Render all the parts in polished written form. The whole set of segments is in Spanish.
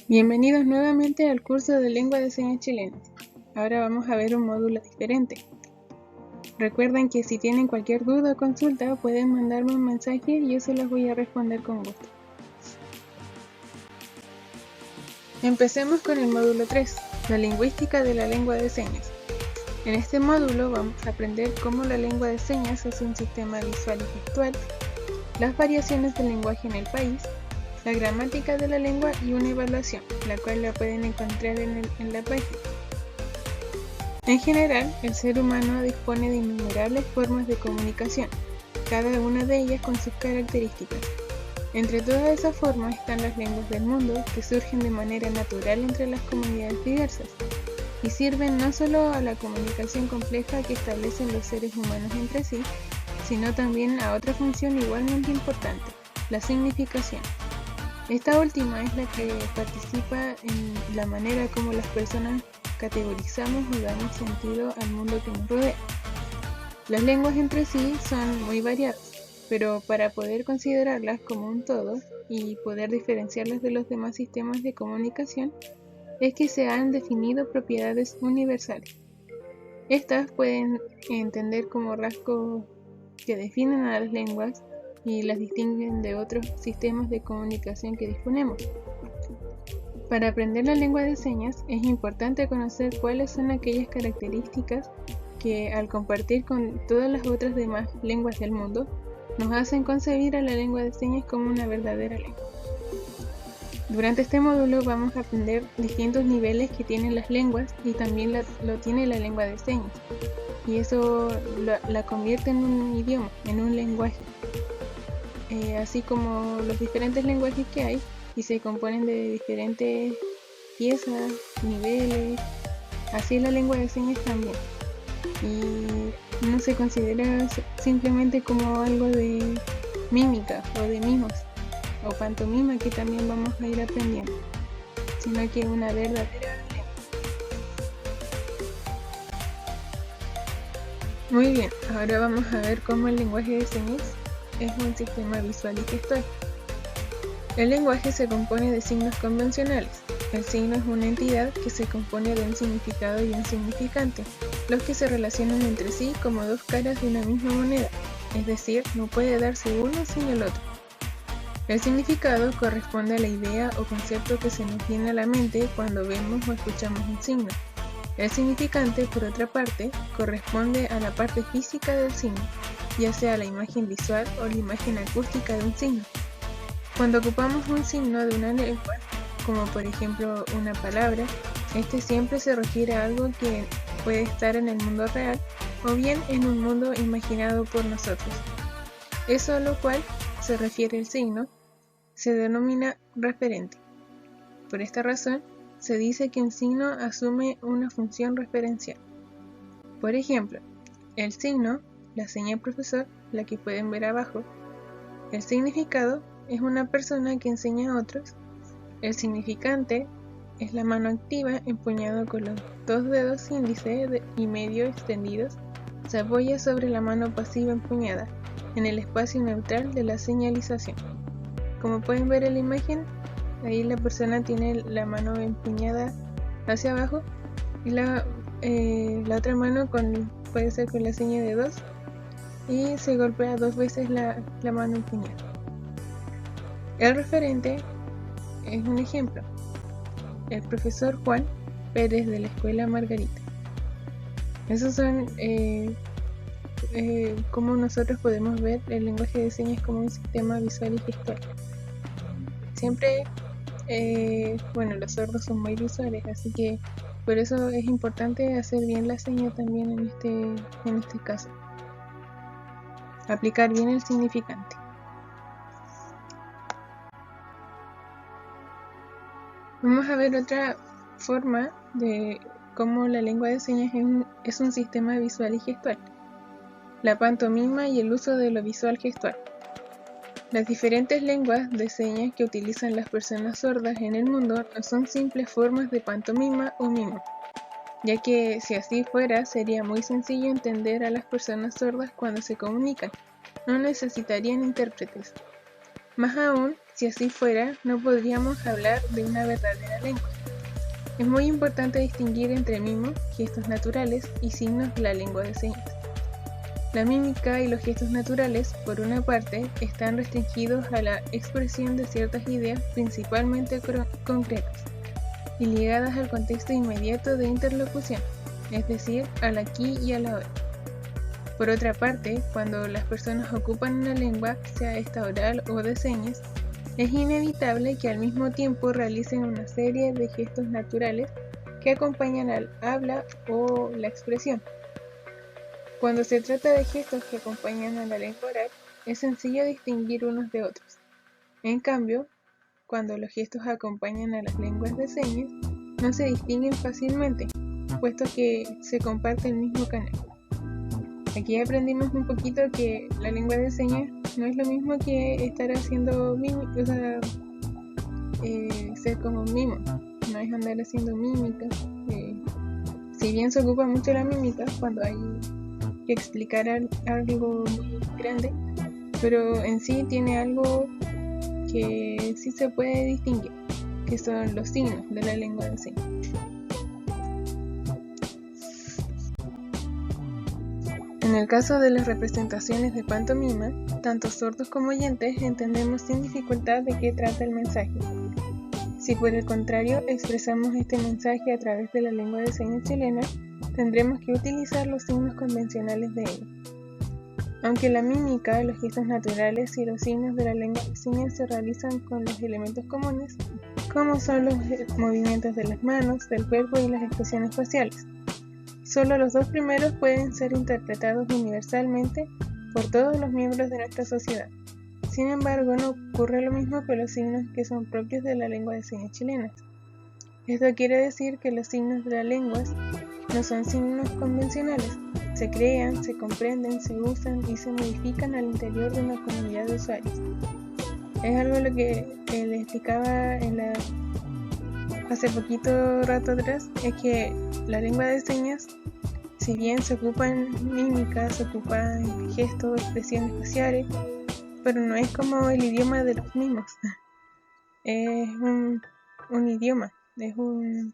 Bienvenidos nuevamente al curso de Lengua de Señas Chilenas. Ahora vamos a ver un módulo diferente. Recuerden que si tienen cualquier duda o consulta pueden mandarme un mensaje y yo se los voy a responder con gusto. Empecemos con el módulo 3, la lingüística de la lengua de señas. En este módulo vamos a aprender cómo la lengua de señas es un sistema visual y gestual, las variaciones del lenguaje en el país, la gramática de la lengua y una evaluación, la cual la pueden encontrar en la página. En general, el ser humano dispone de innumerables formas de comunicación, cada una de ellas con sus características. Entre todas esas formas están las lenguas del mundo, que surgen de manera natural entre las comunidades diversas, y sirven no solo a la comunicación compleja que establecen los seres humanos entre sí, sino también a otra función igualmente importante, la significación. Esta última es la que participa en la manera como las personas categorizamos y damos sentido al mundo que nos rodea. Las lenguas entre sí son muy variadas, pero para poder considerarlas como un todo y poder diferenciarlas de los demás sistemas de comunicación, es que se han definido propiedades universales. Estas pueden entender como rasgos que definen a las lenguas y las distinguen de otros sistemas de comunicación que disponemos. Para aprender la lengua de señas es importante conocer cuáles son aquellas características que, al compartir con todas las otras demás lenguas del mundo, nos hacen concebir a la lengua de señas como una verdadera lengua. Durante este módulo vamos a aprender distintos niveles que tienen las lenguas y también lo tiene la lengua de señas, y eso la convierte en un idioma, en un lenguaje. Así como los diferentes lenguajes que hay y se componen de diferentes piezas, niveles, así la lengua de señas también. Y no se considera simplemente como algo de mímica o de mimos o pantomima, que también vamos a ir aprendiendo, sino que es una verdadera lengua. Muy bien, ahora vamos a ver cómo el lenguaje de señas es un sistema visual y gestual. El lenguaje se compone de signos convencionales. El signo es una entidad que se compone de un significado y un significante, los que se relacionan entre sí como dos caras de una misma moneda, es decir, no puede darse uno sin el otro. El significado corresponde a la idea o concepto que se nos viene a la mente cuando vemos o escuchamos un signo. El significante, por otra parte, corresponde a la parte física del signo, ya sea la imagen visual o la imagen acústica de un signo. Cuando ocupamos un signo de una lengua, como por ejemplo una palabra, este siempre se refiere a algo que puede estar en el mundo real o bien en un mundo imaginado por nosotros. Eso a lo cual se refiere el signo se denomina referente. Por esta razón, se dice que un signo asume una función referencial. Por ejemplo, el signo, la señal profesor, la que pueden ver abajo. El significado es una persona que enseña a otros. El significante es la mano activa empuñada con los dos dedos índice y medio extendidos. Se apoya sobre la mano pasiva empuñada en el espacio neutral de la señalización. Como pueden ver en la imagen, ahí la persona tiene la mano empuñada hacia abajo y la otra mano puede ser con la seña de 2 y se golpea 2 veces la mano empuñada. El referente es un ejemplo. El profesor Juan Pérez de la Escuela Margarita. Esos son cómo nosotros podemos ver el lenguaje de señas como un sistema visual y gestual. Siempre, los sordos son muy visuales, así que por eso es importante hacer bien la seña también en este caso. Aplicar bien el significante. Vamos a ver otra forma de cómo la lengua de señas es un sistema visual y gestual. La pantomima y el uso de lo visual gestual. Las diferentes lenguas de señas que utilizan las personas sordas en el mundo no son simples formas de pantomima o mimo, ya que si así fuera sería muy sencillo entender a las personas sordas cuando se comunican, no necesitarían intérpretes. Más aún, Si así fuera, no podríamos hablar de una verdadera lengua. Es muy importante distinguir entre mimo, gestos naturales y signos de la lengua de señas. La mímica y los gestos naturales, por una parte, están restringidos a la expresión de ciertas ideas principalmente concretas y ligadas al contexto inmediato de interlocución, es decir, al aquí y a la ahora. Por otra parte, cuando las personas ocupan una lengua, sea esta oral o de señas, es inevitable que al mismo tiempo realicen una serie de gestos naturales que acompañan al habla o la expresión. Cuando se trata de gestos que acompañan a la lengua oral, es sencillo distinguir unos de otros. En cambio, cuando los gestos acompañan a las lenguas de señas, no se distinguen fácilmente, puesto que se comparte el mismo canal. Aquí aprendimos un poquito que la lengua de señas no es lo mismo que estar haciendo mímica, o sea, ser como un mimo, no es andar haciendo mímica. Si bien se ocupa mucho la mímica cuando hay que explicar algo muy grande, pero en sí tiene algo que sí se puede distinguir, que son los signos de la lengua de señas. En el caso de las representaciones de pantomima, tanto sordos como oyentes entendemos sin dificultad de qué trata el mensaje. Si por el contrario expresamos este mensaje a través de la lengua de señas chilena, tendremos que utilizar los signos convencionales de ella. Aunque la mímica, los gestos naturales y los signos de la lengua de señas se realizan con los elementos comunes, como son los movimientos de las manos, del cuerpo y las expresiones faciales. Solo los dos primeros pueden ser interpretados universalmente por todos los miembros de nuestra sociedad. Sin embargo, no ocurre lo mismo con los signos que son propios de la lengua de señas chilena. Esto quiere decir que los signos de las lenguas no son signos convencionales, se crean, se comprenden, se usan y se modifican al interior de una comunidad de usuarios. Es algo lo que les explicaba hace poquito rato atrás, es que la lengua de señas, si bien se ocupa en mímica, se ocupa en gestos, expresiones faciales, pero no es como el idioma de los mimos. Es un idioma, es un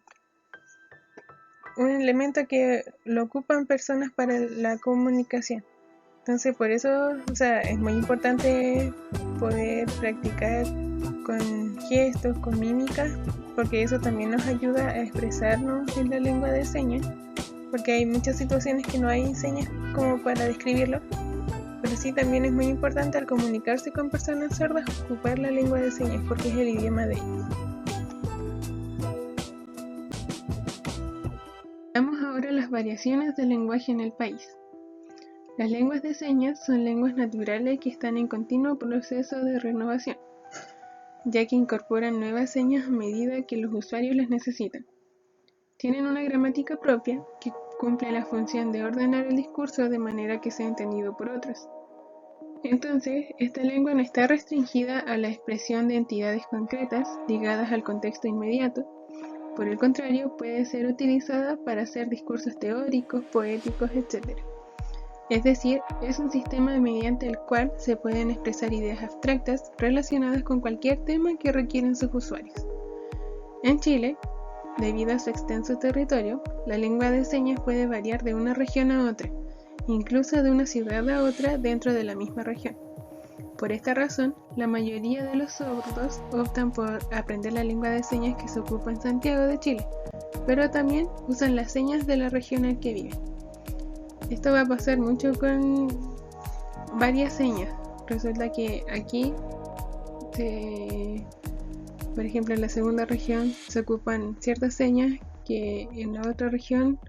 elemento que lo ocupan personas para la comunicación. Entonces por eso, es muy importante poder practicar con gestos, con mímica, porque eso también nos ayuda a expresarnos en la lengua de señas, porque hay muchas situaciones que no hay señas como para describirlo, pero sí también es muy importante al comunicarse con personas sordas ocupar la lengua de señas porque es el idioma de ellos. Veamos ahora las variaciones del lenguaje en el país. Las lenguas de señas son lenguas naturales que están en continuo proceso de renovación, ya que incorporan nuevas señas a medida que los usuarios las necesitan. Tienen una gramática propia que cumple la función de ordenar el discurso de manera que sea entendido por otros. Entonces, esta lengua no está restringida a la expresión de entidades concretas ligadas al contexto inmediato. Por el contrario, puede ser utilizada para hacer discursos teóricos, poéticos, etc. Es decir, es un sistema mediante el cual se pueden expresar ideas abstractas relacionadas con cualquier tema que requieren sus usuarios. En Chile, debido a su extenso territorio, la lengua de señas puede variar de una región a otra, incluso de una ciudad a otra dentro de la misma región. Por esta razón, la mayoría de los sordos optan por aprender la lengua de señas que se ocupa en Santiago de Chile, pero también usan las señas de la región en que viven. Esto va a pasar mucho con varias señas. Resulta que aquí, por ejemplo, en la segunda región se ocupan ciertas señas que en la otra región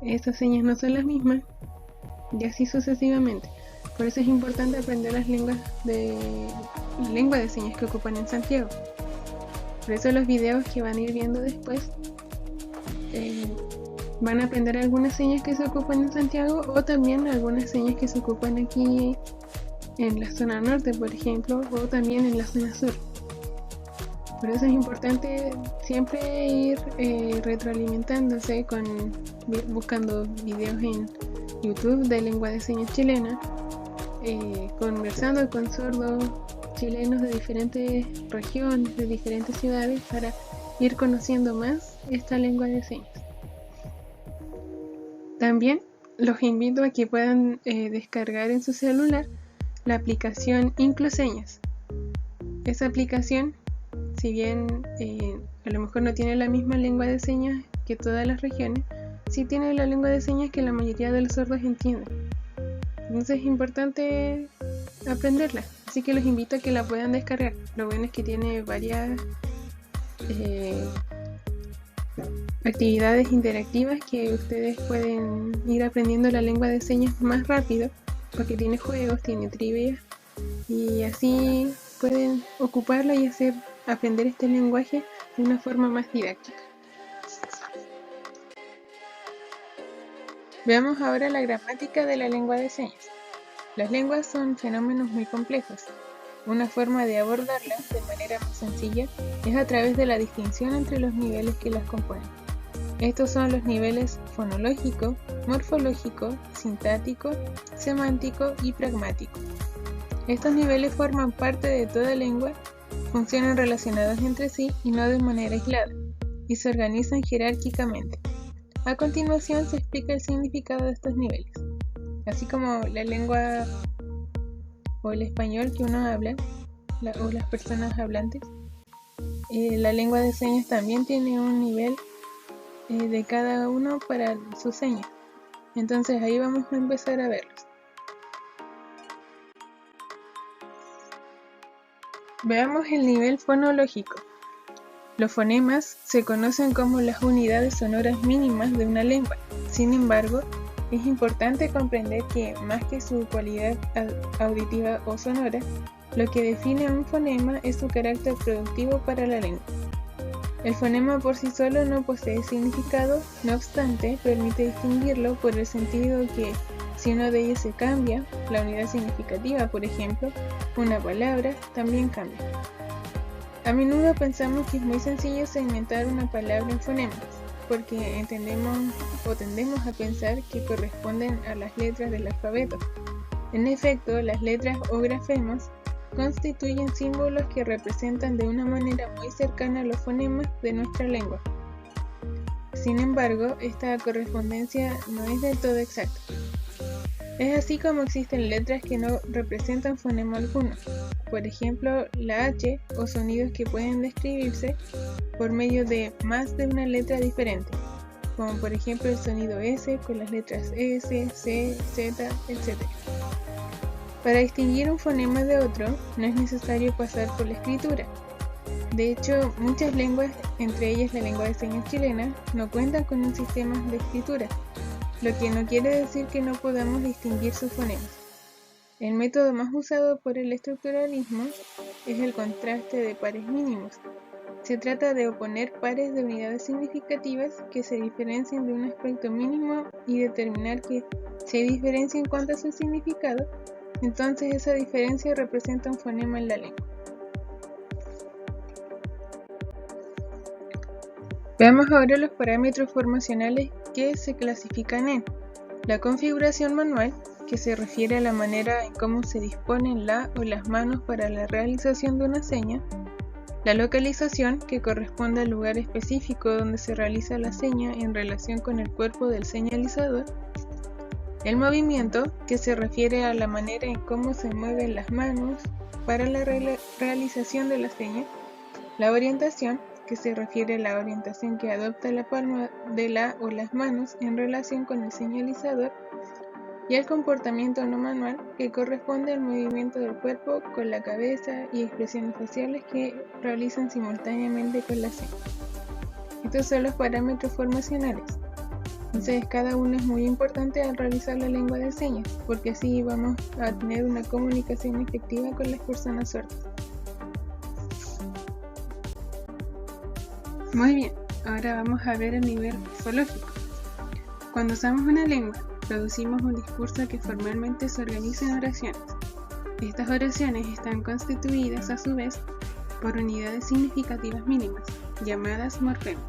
estas señas no son las mismas, y así sucesivamente. Por eso es importante aprender la lengua de señas que ocupan en Santiago. Por eso los videos que van a ir viendo después van a aprender algunas señas que se ocupan en Santiago o también algunas señas que se ocupan aquí en la zona norte, por ejemplo, o también en la zona sur. Por eso es importante siempre ir retroalimentándose buscando videos en YouTube de lengua de señas chilena, conversando con sordos chilenos de diferentes regiones, de diferentes ciudades, para ir conociendo más esta lengua de señas. También los invito a que puedan descargar en su celular la aplicación Incluseñas. Esa aplicación, si bien a lo mejor no tiene la misma lengua de señas que todas las regiones, sí tiene la lengua de señas que la mayoría de los sordos entienden. Entonces es importante aprenderla, así que los invito a que la puedan descargar. Lo bueno es que tiene varias actividades interactivas que ustedes pueden ir aprendiendo la lengua de señas más rápido, porque tiene juegos, tiene trivia, y así pueden ocuparla y aprender este lenguaje de una forma más didáctica. Veamos ahora la gramática de la lengua de señas. Las lenguas son fenómenos muy complejos. Una forma de abordarlas de manera más sencilla es a través de la distinción entre los niveles que las componen. Estos son los niveles fonológico, morfológico, sintáctico, semántico y pragmático. Estos niveles forman parte de toda lengua, funcionan relacionados entre sí y no de manera aislada, y se organizan jerárquicamente. A continuación se explica el significado de estos niveles. Así como la lengua o el español que uno habla, o las personas hablantes, la lengua de señas también tiene un nivel de cada uno para sus señas. Entonces ahí vamos a empezar a verlos. Veamos el nivel fonológico. Los fonemas se conocen como las unidades sonoras mínimas de una lengua. Sin embargo, es importante comprender que, más que su cualidad auditiva o sonora, lo que define a un fonema es su carácter productivo para la lengua. El fonema por sí solo no posee significado, no obstante, permite distinguirlo por el sentido que, si uno de ellos se cambia, la unidad significativa, por ejemplo, una palabra, también cambia. A menudo pensamos que es muy sencillo segmentar una palabra en fonemas, porque entendemos o tendemos a pensar que corresponden a las letras del alfabeto. En efecto, las letras o grafemas constituyen símbolos que representan de una manera muy cercana los fonemas de nuestra lengua. Sin embargo, esta correspondencia no es del todo exacta. Es así como existen letras que no representan fonema alguno, por ejemplo la H, o sonidos que pueden describirse por medio de más de una letra diferente, como por ejemplo el sonido S con las letras S, C, Z, etc. Para distinguir un fonema de otro, no es necesario pasar por la escritura. De hecho, muchas lenguas, entre ellas la lengua de señas chilena, no cuentan con un sistema de escritura, lo que no quiere decir que no podamos distinguir sus fonemas. El método más usado por el estructuralismo es el contraste de pares mínimos. Se trata de oponer pares de unidades significativas que se diferencien de un aspecto mínimo y determinar que, si hay diferencia en cuanto a su significado, entonces esa diferencia representa un fonema en la lengua. Veamos ahora los parámetros formacionales que se clasifican en la configuración manual, que se refiere a la manera en cómo se disponen la o las manos para la realización de una seña, la localización, que corresponde al lugar específico donde se realiza la seña en relación con el cuerpo del señalizador, el movimiento, que se refiere a la manera en cómo se mueven las manos para la realización de la seña, la orientación, que se refiere a la orientación que adopta la palma de la o las manos en relación con el señalizador, y el comportamiento no manual, que corresponde al movimiento del cuerpo con la cabeza y expresiones faciales que realizan simultáneamente con la seña. Estos son los parámetros formacionales. Entonces cada uno es muy importante al realizar la lengua de señas, porque así vamos a tener una comunicación efectiva con las personas sordas. Muy bien, ahora vamos a ver el nivel morfológico. Cuando usamos una lengua, producimos un discurso que formalmente se organiza en oraciones. Estas oraciones están constituidas a su vez por unidades significativas mínimas, llamadas morfemas.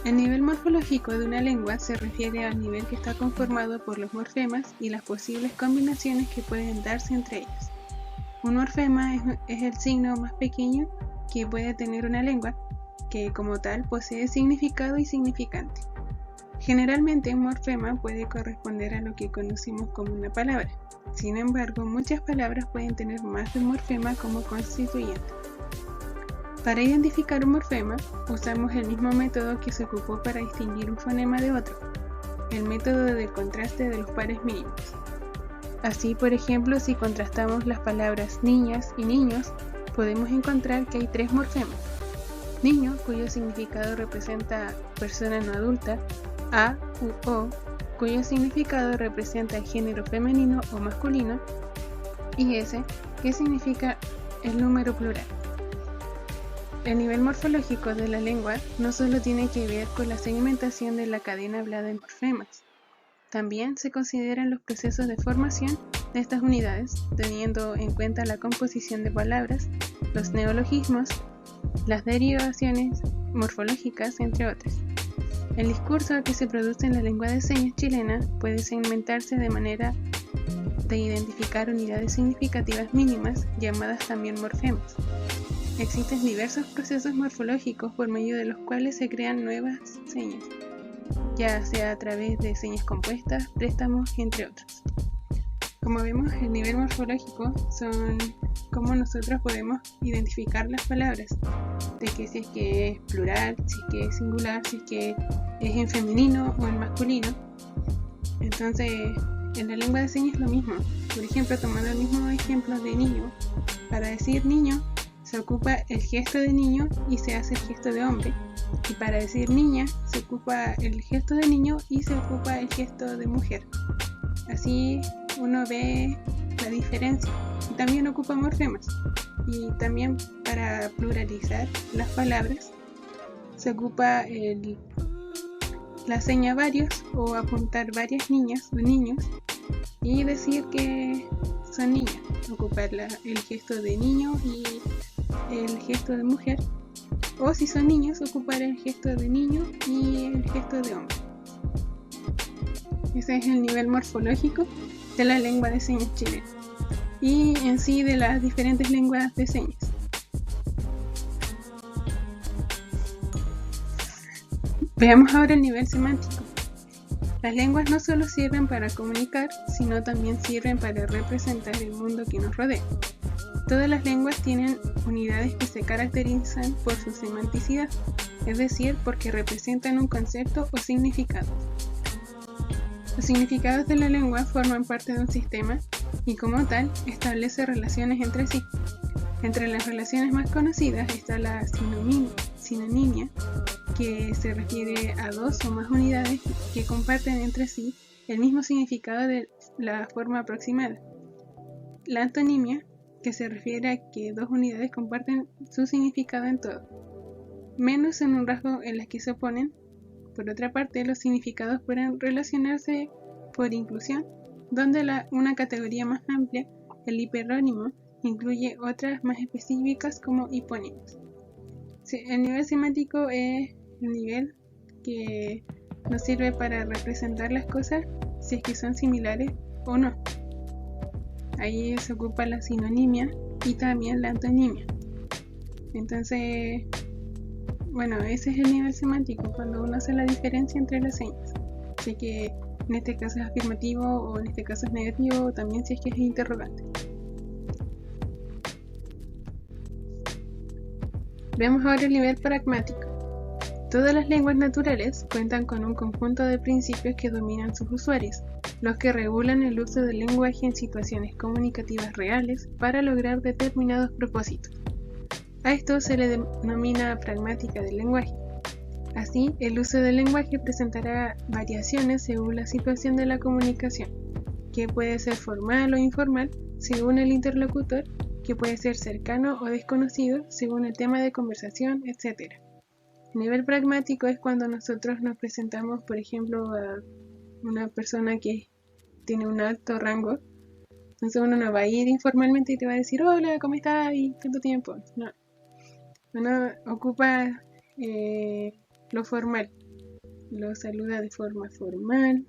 El nivel morfológico de una lengua se refiere al nivel que está conformado por los morfemas y las posibles combinaciones que pueden darse entre ellos. Un morfema es el signo más pequeño que puede tener una lengua, que como tal posee significado y significante. Generalmente un morfema puede corresponder a lo que conocemos como una palabra. Sin embargo, muchas palabras pueden tener más de un morfema como constituyente. Para identificar un morfema, usamos el mismo método que se ocupó para distinguir un fonema de otro, el método de contraste de los pares mínimos. Así, por ejemplo, si contrastamos las palabras niñas y niños, podemos encontrar que hay 3 morfemas. Niño, cuyo significado representa persona no adulta, a u o, cuyo significado representa el género femenino o masculino, y s, que significa el número plural. El nivel morfológico de la lengua no solo tiene que ver con la segmentación de la cadena hablada en morfemas, también se consideran los procesos de formación de estas unidades, teniendo en cuenta la composición de palabras, los neologismos, las derivaciones morfológicas, entre otras. El discurso que se produce en la lengua de señas chilena puede segmentarse de manera de identificar unidades significativas mínimas, llamadas también morfemas. Existen diversos procesos morfológicos por medio de los cuales se crean nuevas señas, ya sea a través de señas compuestas, préstamos, entre otros. Como vemos, el nivel morfológico son cómo nosotros podemos identificar las palabras, de que si es que es plural, si es que es singular, si es que es en femenino o en masculino. Entonces, en la lengua de señas es lo mismo. Por ejemplo, tomando el mismo ejemplo de niño, para decir niño se ocupa el gesto de niño y se hace el gesto de hombre, y para decir niña se ocupa el gesto de niño y se ocupa el gesto de mujer. Así uno ve la diferencia. Y también ocupa morfemas. Y también para pluralizar las palabras se ocupa la seña varios o apuntar varias niñas o niños y decir que son niñas. Ocupar el gesto de niño y el gesto de mujer. O si son niños, ocupar el gesto de niño y el gesto de hombre. Ese es el nivel morfológico de la lengua de señas chilena y en sí de las diferentes lenguas de señas. Veamos ahora el nivel semántico. Las lenguas no solo sirven para comunicar, sino también sirven para representar el mundo que nos rodea. Todas las lenguas tienen unidades que se caracterizan por su semanticidad, es decir, porque representan un concepto o significado. Los significados de la lengua forman parte de un sistema y como tal establece relaciones entre sí. Entre las relaciones más conocidas está la sinonimia, que se refiere a 2 o más unidades que comparten entre sí el mismo significado de la forma aproximada. La antonimia, que se refiere a que 2 unidades comparten su significado en todo, menos en un rasgo en las que se oponen. Por otra parte, los significados pueden relacionarse por inclusión, donde una categoría más amplia, el hiperónimo, incluye otras más específicas como hipónimos. El nivel semántico es el nivel que nos sirve para representar las cosas si es que son similares o no. Ahí se ocupa la sinonimia y también la antonimia. Entonces, bueno, ese es el nivel semántico, cuando uno hace la diferencia entre las señas. Si es que en este caso es afirmativo o en este caso es negativo, o también si es que es interrogante. Veamos ahora el nivel pragmático. Todas las lenguas naturales cuentan con un conjunto de principios que dominan sus usuarios, los que regulan el uso del lenguaje en situaciones comunicativas reales para lograr determinados propósitos. A esto se le denomina pragmática del lenguaje. Así, el uso del lenguaje presentará variaciones según la situación de la comunicación, que puede ser formal o informal según el interlocutor, que puede ser cercano o desconocido según el tema de conversación, etc. El nivel pragmático es cuando nosotros nos presentamos, por ejemplo, a una persona que tiene un alto rango. Entonces uno no va a ir informalmente y te va a decir, hola, ¿cómo estás? ¿Y tanto tiempo? No. Uno ocupa lo formal, lo saluda de forma formal,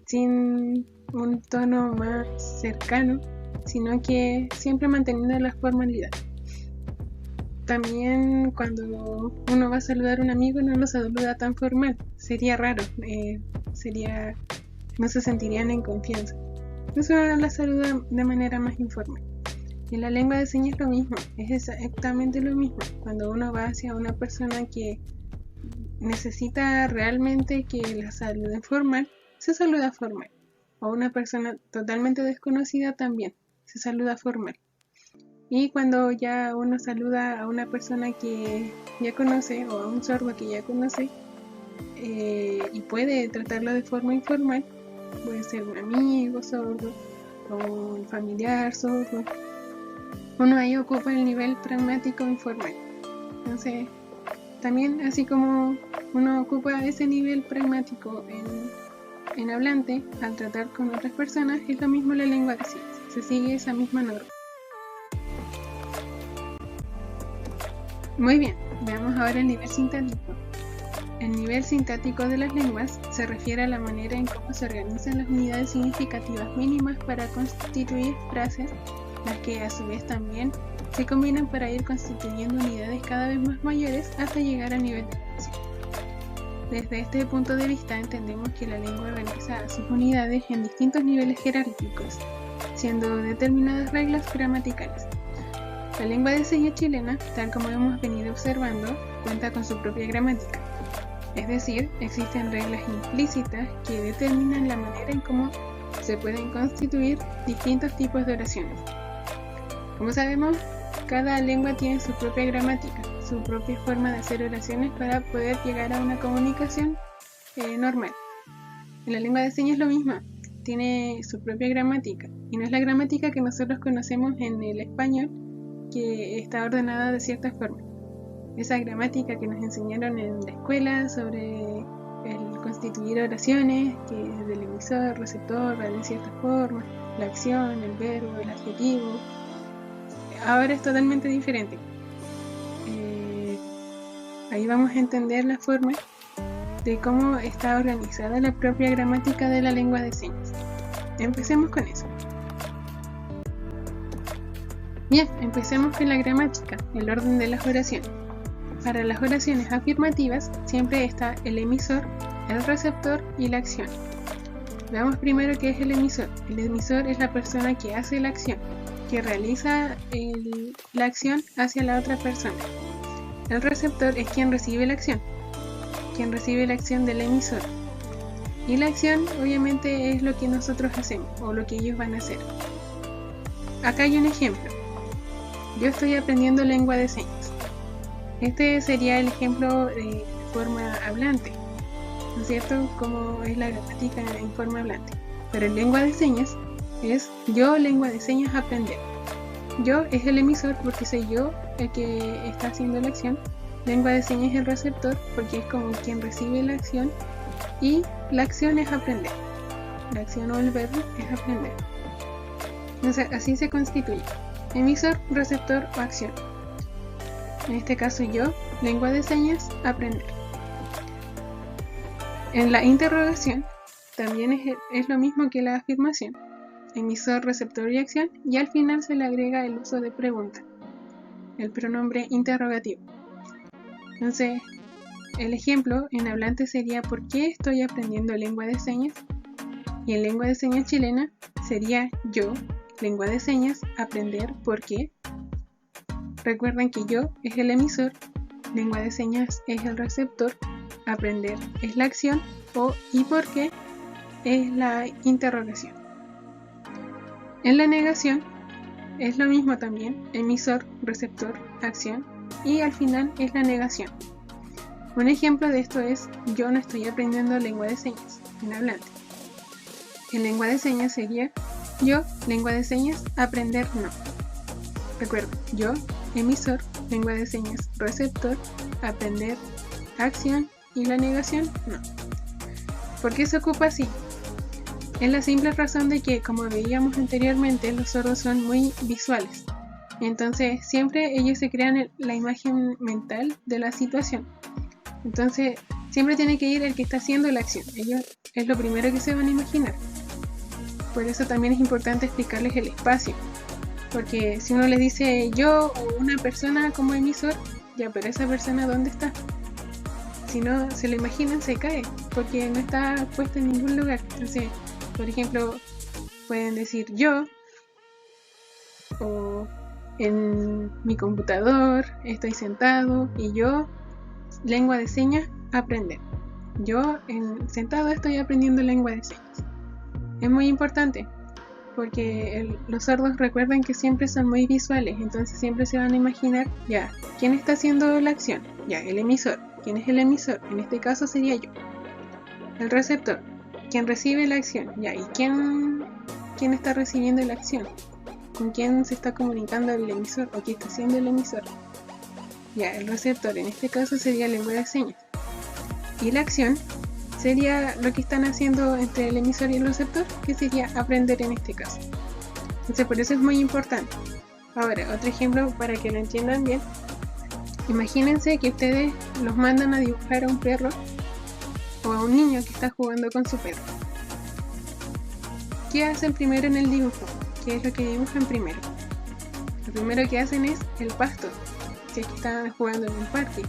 sin un tono más cercano, sino que siempre manteniendo la formalidad. También cuando uno va a saludar a un amigo no lo saluda tan formal, sería raro, no se sentirían en confianza. Eso la saluda de manera más informal. En la lengua de señas lo mismo, es exactamente lo mismo. Cuando uno va hacia una persona que necesita realmente que la saluden formal, se saluda formal. O una persona totalmente desconocida también, se saluda formal. Y cuando ya uno saluda a una persona que ya conoce o a un sordo que ya conoce y puede tratarlo de forma informal, puede ser un amigo sordo o un familiar sordo, uno ahí ocupa el nivel pragmático informal. Entonces, también así como uno ocupa ese nivel pragmático en hablante al tratar con otras personas, es lo mismo la lengua de señas, se sigue esa misma norma. Muy bien, veamos ahora el nivel sintáctico. El nivel sintáctico de las lenguas se refiere a la manera en cómo se organizan las unidades significativas mínimas para constituir frases, las que a su vez también se combinan para ir constituyendo unidades cada vez más mayores hasta llegar al nivel de oración. Desde este punto de vista entendemos que la lengua organiza a sus unidades en distintos niveles jerárquicos, siendo determinadas reglas gramaticales. La lengua de señas chilena, tal como hemos venido observando, cuenta con su propia gramática. Es decir, existen reglas implícitas que determinan la manera en cómo se pueden constituir distintos tipos de oraciones. Como sabemos, cada lengua tiene su propia gramática, su propia forma de hacer oraciones para poder llegar a una comunicación normal. En la lengua de señas lo mismo, tiene su propia gramática, y no es la gramática que nosotros conocemos en el español, que está ordenada de cierta forma. Esa gramática que nos enseñaron en la escuela sobre el constituir oraciones, que es del emisor, receptor, va de cierta forma, la acción, el verbo, el adjetivo, ahora es totalmente diferente. Ahí vamos a entender la forma de cómo está organizada la propia gramática de la lengua de señas. Empecemos con eso. Bien, empecemos con la gramática, el orden de las oraciones. Para las oraciones afirmativas siempre está el emisor, el receptor y la acción. Veamos primero qué es el emisor. El emisor es la persona que hace la acción, que realiza la acción hacia la otra persona. El receptor es quien recibe la acción del emisor. Y la acción obviamente es lo que nosotros hacemos o lo que ellos van a hacer. Acá hay un ejemplo. Yo estoy aprendiendo lengua de señas. Este sería el ejemplo de forma hablante, ¿no es cierto? Como es la gramática en forma hablante. Pero en lengua de señas es yo, lengua de señas, aprender. Yo es el emisor porque soy yo el que está haciendo la acción. Lengua de señas es el receptor porque es como quien recibe la acción. Y la acción es aprender. La acción o el verbo es aprender. Entonces así se constituye. Emisor, receptor o acción. En este caso yo, lengua de señas, aprender. En la interrogación también es lo mismo que la afirmación. Emisor, receptor y acción, y al final se le agrega el uso de pregunta, el pronombre interrogativo. Entonces, el ejemplo en hablante sería ¿por qué estoy aprendiendo lengua de señas? Y en lengua de señas chilena sería yo, lengua de señas, aprender ¿por qué? Recuerden que yo es el emisor, lengua de señas es el receptor, aprender es la acción y por qué es la interrogación. En la negación es lo mismo también, emisor, receptor, acción y al final es la negación. Un ejemplo de esto es yo no estoy aprendiendo lengua de señas en hablante. En lengua de señas sería yo, lengua de señas, aprender no. Recuerda, yo, emisor, lengua de señas, receptor, aprender, acción y la negación no. ¿Por qué se ocupa así? Es la simple razón de que, como veíamos anteriormente, los sordos son muy visuales. Entonces, siempre ellos se crean la imagen mental de la situación. Entonces, siempre tiene que ir el que está haciendo la acción. Ellos es lo primero que se van a imaginar. Por eso también es importante explicarles el espacio. Porque si uno les dice yo o una persona como emisor, ya, pero esa persona ¿dónde está? Si no se lo imaginan, se cae, porque no está puesta en ningún lugar. Entonces, por ejemplo, pueden decir yo, o en mi computador estoy sentado y yo, lengua de señas, aprender. Yo sentado estoy aprendiendo lengua de señas. Es muy importante porque los sordos recuerdan que siempre son muy visuales, entonces siempre se van a imaginar, ya, ¿quién está haciendo la acción? Ya, el emisor. ¿Quién es el emisor? En este caso sería yo. El receptor. ¿Quién recibe la acción? Ya, ¿y quién está recibiendo la acción? ¿Con quién se está comunicando el emisor o qué está haciendo el emisor? Ya, el receptor. En este caso sería lengua de señas. Y la acción sería lo que están haciendo entre el emisor y el receptor, que sería aprender en este caso. Entonces por eso es muy importante. Ahora, otro ejemplo para que lo entiendan bien. Imagínense que ustedes los mandan a dibujar a un perro o a un niño que está jugando con su perro. ¿Qué hacen primero en el dibujo? ¿Qué es lo que dibujan primero? Lo primero que hacen es el pasto, si es que están jugando en un parque,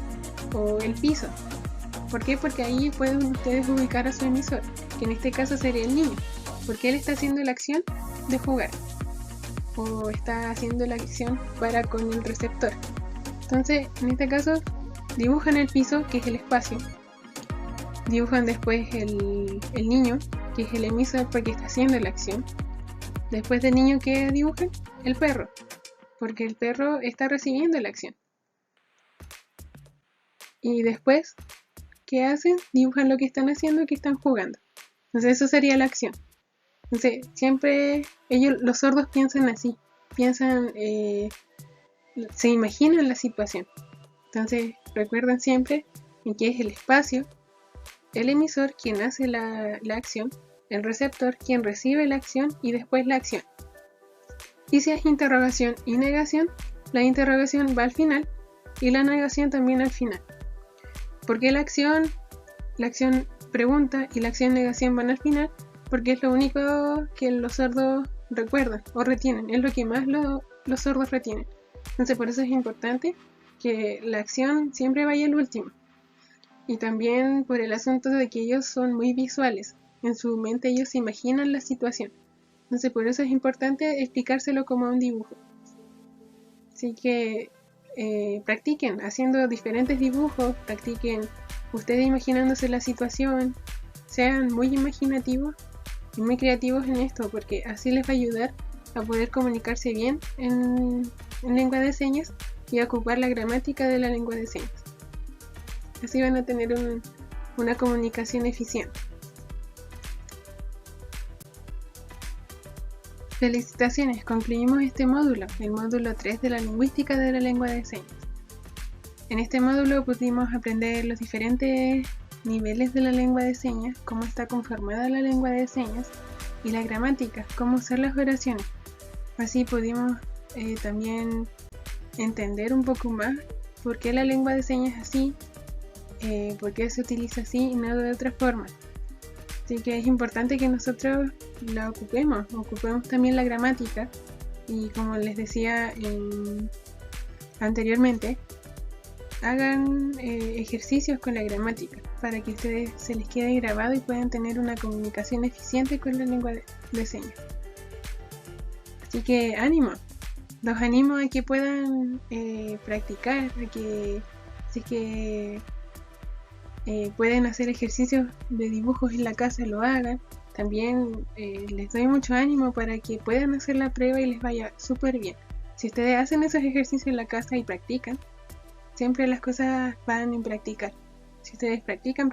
o el piso. ¿Por qué? Porque ahí pueden ustedes ubicar a su emisor, que en este caso sería el niño, porque él está haciendo la acción de jugar, o está haciendo la acción para con el receptor. Entonces, en este caso, dibujan el piso, que es el espacio, dibujan después el niño, que es el emisor porque está haciendo la acción. Después del niño, que dibujan el perro, porque el perro está recibiendo la acción. Y después, ¿qué hacen? Dibujan lo que están haciendo, que están jugando. Entonces eso sería la acción. Entonces siempre los sordos piensan así, piensan, se imaginan la situación. Entonces recuerden siempre en que es el espacio, el emisor quien hace la acción, el receptor quien recibe la acción y después la acción. Y si es interrogación y negación, la interrogación va al final y la negación también al final. ¿Por qué la acción pregunta y la acción negación van al final? Porque es lo único que los sordos recuerdan o retienen, es lo que más los sordos retienen. Entonces por eso es importante que la acción siempre vaya al último. Y también por el asunto de que ellos son muy visuales, en su mente ellos se imaginan la situación. Entonces por eso es importante explicárselo como un dibujo. Así que practiquen haciendo diferentes dibujos, practiquen ustedes imaginándose la situación, sean muy imaginativos y muy creativos en esto, porque así les va a ayudar a poder comunicarse bien en lengua de señas y a ocupar la gramática de la lengua de señas. Así van a tener una comunicación eficiente. Felicitaciones, concluimos este módulo, el módulo 3 de la lingüística de la lengua de señas. En este módulo pudimos aprender los diferentes niveles de la lengua de señas, cómo está conformada la lengua de señas y la gramática, cómo usar las oraciones. Así pudimos también entender un poco más por qué la lengua de señas es así, por qué se utiliza así y no de otra forma. Así que es importante que nosotros la ocupemos también la gramática y, como les decía anteriormente, hagan ejercicios con la gramática para que a ustedes se les quede grabado y puedan tener una comunicación eficiente con la lengua de señas. Así que ánimo, los animo a que puedan practicar, a que si es que pueden hacer ejercicios de dibujos en la casa, lo hagan. También les doy mucho ánimo para que puedan hacer la prueba y les vaya súper bien. Si ustedes hacen esos ejercicios en la casa y practican, siempre las cosas van en practicar. Si ustedes practican,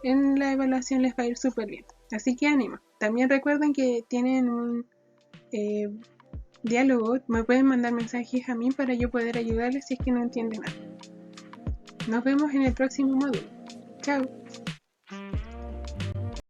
en la evaluación les va a ir súper bien. Así que ánimo. También recuerden que tienen un diálogo, me pueden mandar mensajes a mí para yo poder ayudarles si es que no entienden nada. Nos vemos en el próximo módulo. Chao.